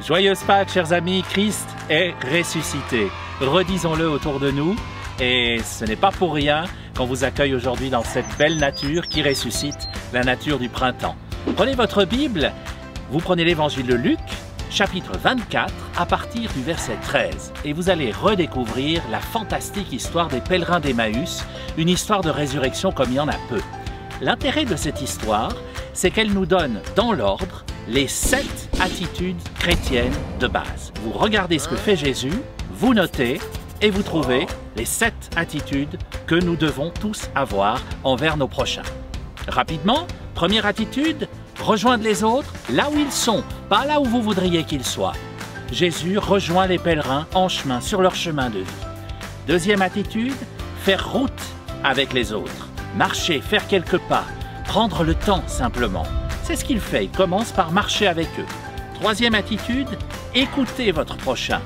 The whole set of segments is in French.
Joyeuse Pâques, chers amis, Christ est ressuscité. Redisons-le autour de nous, et ce n'est pas pour rien qu'on vous accueille aujourd'hui dans cette belle nature qui ressuscite, la nature du printemps. Prenez votre Bible, vous prenez l'évangile de Luc, chapitre 24, à partir du verset 13, et vous allez redécouvrir la fantastique histoire des pèlerins d'Emmaüs, une histoire de résurrection comme il y en a peu. L'intérêt de cette histoire, c'est qu'elle nous donne, dans l'ordre, les 7 attitudes chrétiennes de base. Vous regardez ce que fait Jésus, vous notez et vous trouvez les 7 attitudes que nous devons tous avoir envers nos prochains. Rapidement, première attitude, rejoindre les autres là où ils sont, pas là où vous voudriez qu'ils soient. Jésus rejoint les pèlerins en chemin, sur leur chemin de vie. Deuxième attitude, faire route avec les autres. Marcher, faire quelques pas, prendre le temps simplement. C'est ce qu'il fait, il commence par marcher avec eux. Troisième attitude, écoutez votre prochain.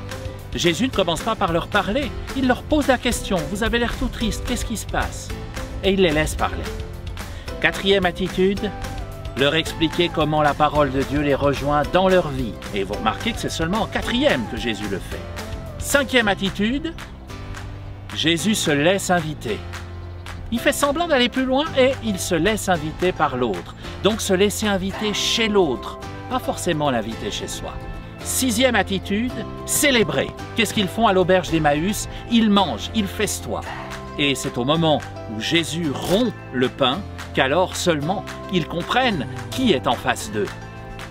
Jésus ne commence pas par leur parler, il leur pose la question, vous avez l'air tout triste, qu'est-ce qui se passe? Et il les laisse parler. Quatrième attitude, leur expliquer comment la parole de Dieu les rejoint dans leur vie. Et vous remarquez que c'est seulement en quatrième que Jésus le fait. Cinquième attitude, Jésus se laisse inviter. Il fait semblant d'aller plus loin et il se laisse inviter par l'autre. Donc se laisser inviter chez l'autre, pas forcément l'inviter chez soi. Sixième attitude, célébrer. Qu'est-ce qu'ils font à l'auberge d'Emmaüs? Ils mangent, ils festoient. Et c'est au moment où Jésus rompt le pain qu'alors seulement ils comprennent qui est en face d'eux.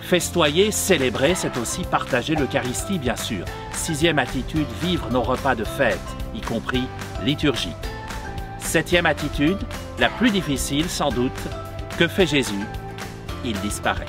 Festoyer, célébrer, c'est aussi partager l'Eucharistie, bien sûr. Sixième attitude, vivre nos repas de fête, y compris liturgiques. Septième attitude, la plus difficile sans doute, que fait Jésus? Il disparaît.